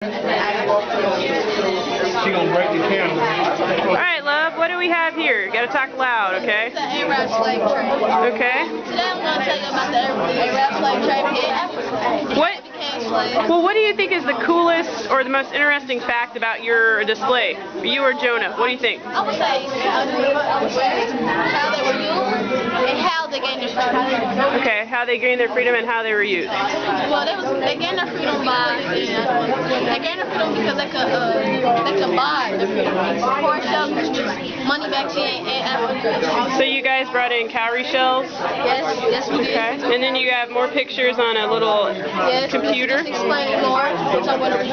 She gonna break the camera. Alright, love, what do we have here? You gotta talk loud, okay? It's the Arab slave trade. Okay. Today I'm going to tell you about the Arab slave trade in Africa. What? They became slaves. Well, what do you think is the coolest or the most interesting fact about your display? You or Jonah? What do you think? I would say how they were used and how they gained their freedom. Okay, how they gained their freedom and how they were used. Well, they gained their freedom because they could buy their freedom. Horse shells, money back then in Africa. So you guys brought in cowrie shells? Yes, we did. Okay, and then you have more pictures on a little computer? Just explaining more, which I'm going to be.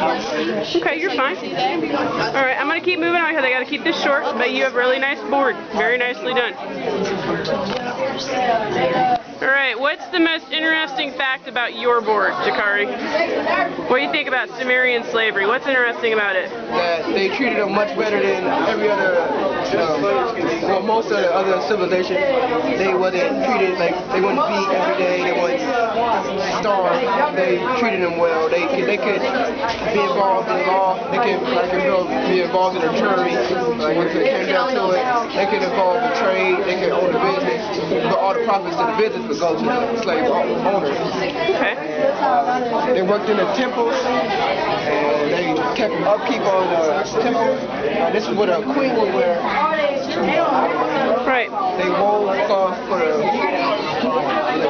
Okay, you're fine. Alright, I'm going to keep moving on because I got to keep this short, but you have a really nice board. Very nicely done. Alright, what's the most interesting fact about your board, Jakari? What do you think about Sumerian slavery? What's interesting about it? That they treated them much better than every other, most of the other civilizations. They wasn't treated like, they wouldn't beat every day, they wouldn't starve. They treated them well. They could be involved in law, they could be involved in a jury, like if it came down to it. They could involve in trade, they could own a business, but all the profits of the business would go to the slave owners. Okay. They worked in the temples, and they kept upkeep on the temples. This is what a queen would wear. Right. They wove cloth for the...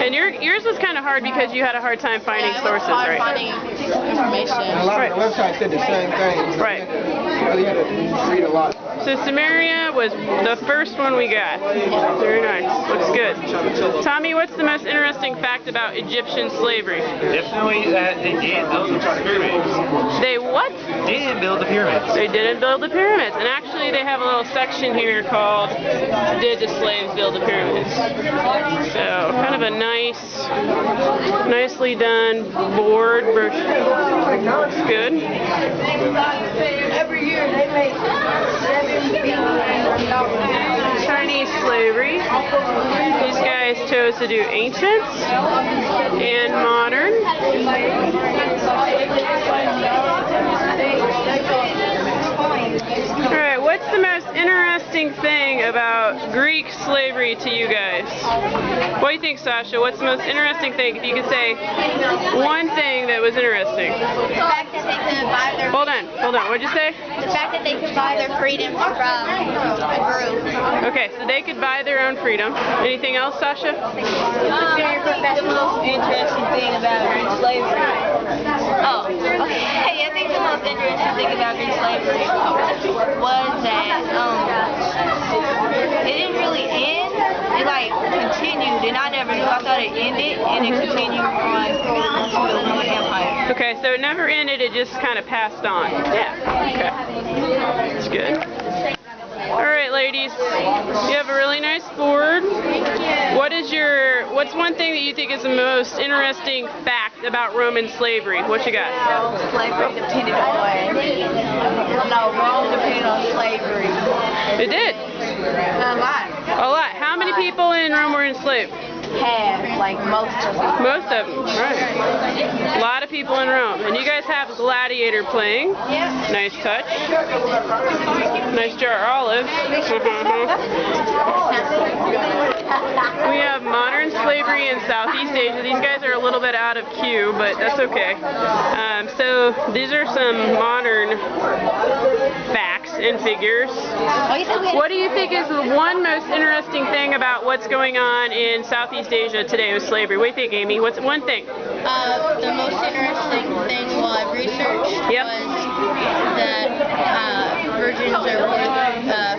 And yours was kind of hard because you had a hard time finding sources, right? Finding information. And a lot of the websites said the same thing. Right. You really had to read a lot. So Sumeria was the first one we got. Very nice. Looks good. Tommy, what's the most interesting fact about Egyptian slavery? Definitely that they did build the pyramids. They what? Didn't build the pyramids. They didn't build the pyramids. And actually they have a little section here called Did the Slaves Build the Pyramids? So kind of a nicely done board. Looks good. Every year they make Chinese slavery. These guys chose to do ancient and modern. Alright, what's the most interesting thing about Greek slavery to you guys? What do you think, Sasha? What's the most interesting thing? If you could say one thing that was interesting. The fact that they could buy their Hold on. What'd you say? The fact that they could buy their freedom from Peru. Okay, so they could buy their own freedom. Anything else, Sasha? I think the most interesting thing about Greek slavery. Oh, okay. I think the most interesting thing about Greek slavery was that it didn't really end. It like continued, and I never knew. I thought it ended, and it continued on to the Roman Empire. Okay, so it never ended. It just kind of passed on. Yeah. Okay. That's good. Alright, ladies, you have a really nice board. What's one thing that you think is the most interesting fact about Roman slavery? What you got? Slavery depended on Rome depended on slavery. It did. A lot. A lot. How many people in Rome were enslaved? Half, like most of them. Most of them, right. A lot of people in Rome. And you guys have Gladiator playing. Yeah. Nice touch. Nice jar of olives. We have modern slavery in Southeast Asia. These guys are a little bit out of cue, but that's okay. So these are some modern facts and figures. What do you think is the one most interesting thing about what's going on in Southeast Asia today with slavery? What do you think, Amy? What's one thing? The most interesting thing I've researched was that virgins are worth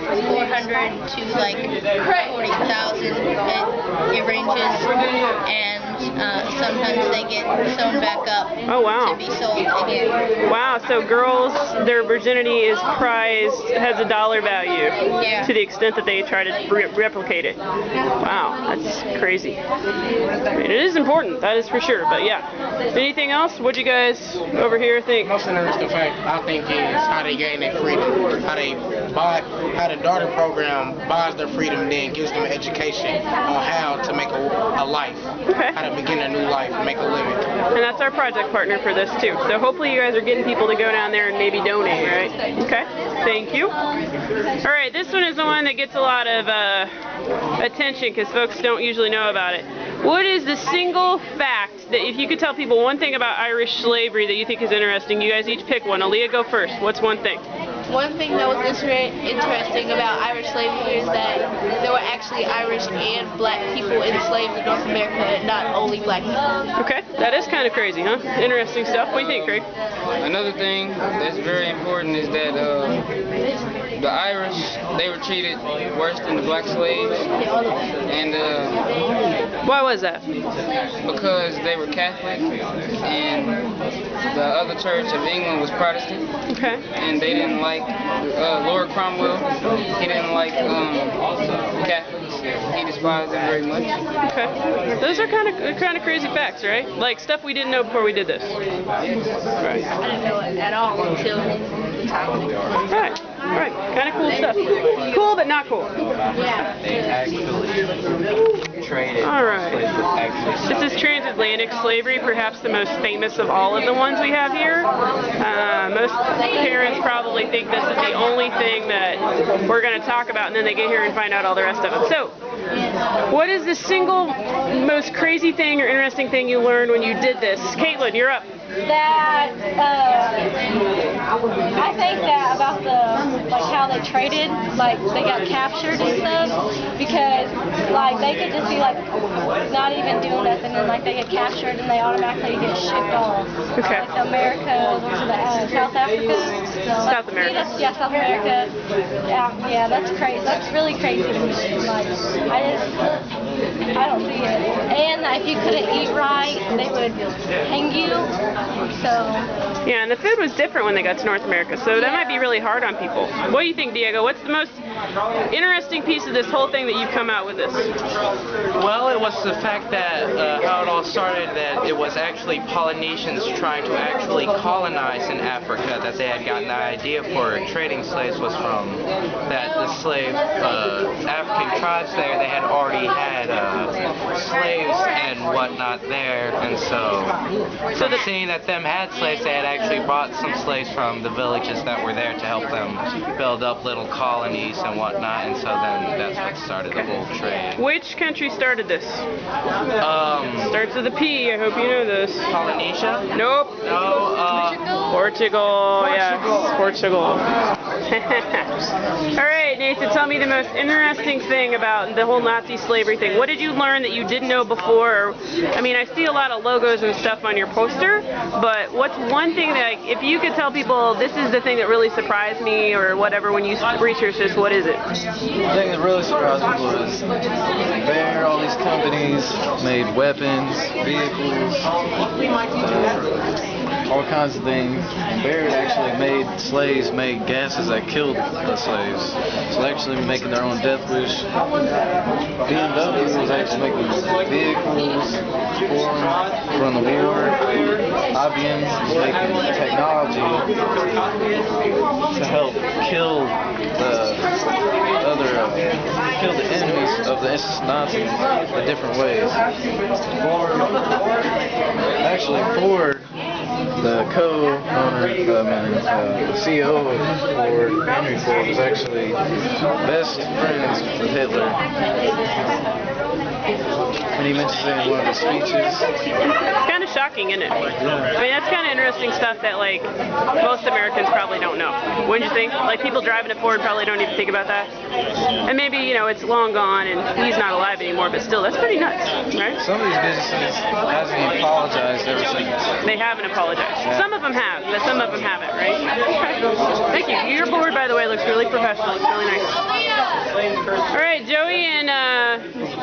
from 400 to like 40,000. It ranges, and sometimes they get sewn back up to be sold again. Wow, so girls, their virginity is prized, has a dollar value to the extent that they try to replicate it. Wow, that's crazy. I mean, it is important, that is for sure, but yeah. Anything else? What do you guys over here think? Most interesting fact, I think, is how they gain their freedom. How the daughter program buys their freedom and then gives them education on how to make a life, how to begin a new life, make a living. And that's our project partner for this too. So hopefully you guys are getting people to go down there and maybe donate, right? Okay, thank you. All right, this one is the one that gets a lot of attention because folks don't usually know about it. What is the single fact that if you could tell people one thing about Irish slavery that you think is interesting? You guys each pick one. Aaliyah, go first. What's one thing? One thing that was interesting about Irish slavery is that there were actually Irish and black people enslaved in North America, not only black people. Okay, that is kind of crazy, huh? Interesting stuff. What do you think, Craig? Another thing that's very important is that the Irish, they were treated worse than the black slaves, and why was that? Because they were Catholic, and the other church of England was Protestant, and they didn't like Lord Cromwell. He didn't like Catholics. He despised them very much. Okay, those are kind of crazy facts, right? Like stuff we didn't know before we did this. Right. I didn't know it at all until the time. Right. Kind of cool stuff. Cool, but not cool. Yeah. They actually traded. All right. This is transatlantic slavery, perhaps the most famous of all of the ones we have here. Most parents probably think this is the only thing that we're going to talk about, and then they get here and find out all the rest of it. So, what is the single most crazy thing or interesting thing you learned when you did this? Caitlin, you're up. That I think that about how they traded, like they got captured and stuff, because like they could just be like not even doing nothing, and like they get captured and they automatically get shipped off. Okay. Like to America or to South Africa. South America. Yeah, South America. Yeah, that's crazy. That's really crazy to me. Like I don't see it. And if you couldn't eat right, they would hang you. So. Yeah, and the food was different when they got to North America, so that might be really hard on people. What do you think, Diego? What's the most interesting piece of this whole thing that you've come out with this? Well, it was the fact that how it all started, that it was actually Polynesians trying to actually colonize in Africa, that they had gotten the idea for trading slaves was from that the slave African tribes there, they had already had slaves and whatnot there, and so seeing that them had slaves, they had actually brought some slaves from the villages that were there to help them build up little colonies and whatnot, and so then that's what started the whole trade. Which country started this? Starts with a P. I hope you know this. Polynesia? Nope. No. Portugal. Yes, Portugal. All right, Nathan, tell me the most interesting thing about the whole Nazi slavery thing. What did you learn that you didn't know before? I mean, I see a lot of logos and stuff on your poster, but what's one thing that, if you could tell people, this is the thing that really surprised me or whatever when you research this, what is it? The thing that really surprised me was there, all these companies made weapons, vehicles, all kinds of things. And Baird actually made slaves make gases that killed the slaves. So they're actually making their own death wish. BMW was actually making vehicles from the war. IBM was making technology to help kill the enemies of the Nazis in different ways. Ford, the co-owner, the CEO of Ford, Henry Ford, was actually best friends with Hitler. And he mentions it in one of his speeches. It's kind of shocking, isn't it? I mean, that's kind of interesting stuff that, like, most Americans probably don't know. Wouldn't you think? Like, people driving a Ford probably don't even think about that. And maybe, you know, it's long gone and he's not alive anymore, but still, that's pretty nuts, right? Some of these businesses haven't apologized ever since. They haven't apologized. Yeah. Some of them have, but some of them haven't, right? Thank you. Your board, by the way, looks really professional. Looks really nice. All right, Joey, and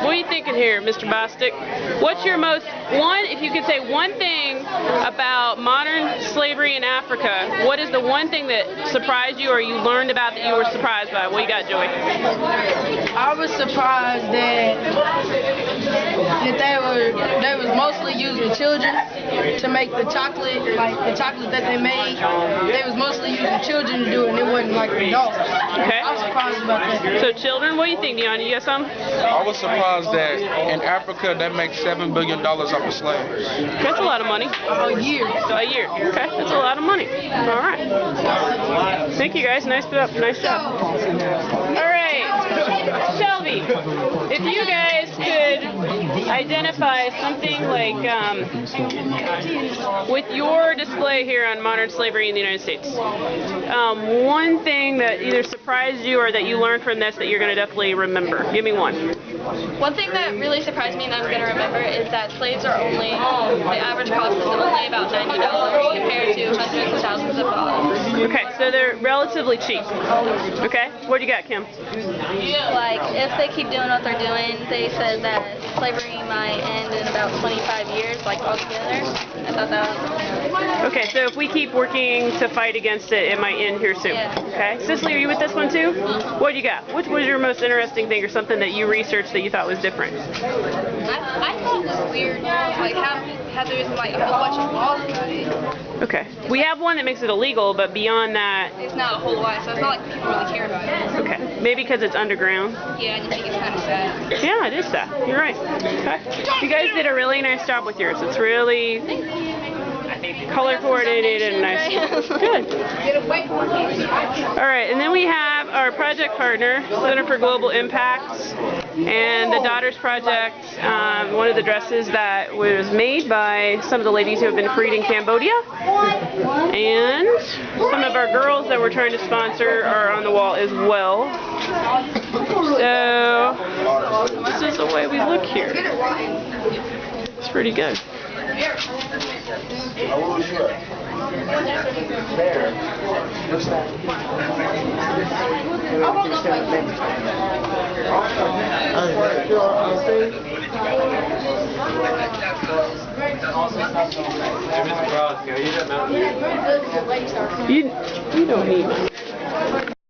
what are you thinking here, Mr. Bostic? What's your if you could say one thing about modern slavery in Africa, what is the one thing that surprised you or you learned about that you were surprised by? What you got, Joey? I was surprised that they was mostly using children to make the chocolate, like the chocolate that they made. They was mostly actually using children to do it, and it wasn't like adults. Okay. I was surprised about that. So children, what do you think, Dion? You got some? I was surprised that in Africa they make $7 billion off of slaves. That's a lot of money. A year. A year. Okay, that's a lot of money. All right. Thank you guys. Nice job. Nice job. All right, Shelby, if you guys could identify something like with your display here on modern slavery in the United States, one thing that either surprised you or that you learned from this that you're going to definitely remember. Give me one. One thing that really surprised me and I'm going to remember is that slaves are only, the average cost is only about $90 compared to hundreds of thousands of dollars. Okay, so they're relatively cheap. Okay, what do you got, Kim? Like, if they keep doing what they're doing, they said that slavery might end in about 25 years, like altogether. I thought that was... Okay, so if we keep working to fight against it, it might end here soon. Yeah. Okay, Cicely, are you with this one too? What do you got? What was your most interesting thing or something that you researched that you thought was different? I thought it was weird, like how there's like a whole bunch of laws about it. Okay, we have one that makes it illegal, but beyond that... It's not a whole lot, so it's not like people really care about it. Okay, maybe because it's underground. Yeah, I just think it's kind of sad. Yeah, it is sad. You're right. Okay. You guys did a really nice job with yours. It's really color coordinated and nice. Good. All right, and then we have our project partner, Center for Global Impacts, and the Daughters Project, one of the dresses that was made by some of the ladies who have been freed in Cambodia. And some of our girls that we're trying to sponsor are on the wall as well. So this is the way we look here. It's pretty good. You don't need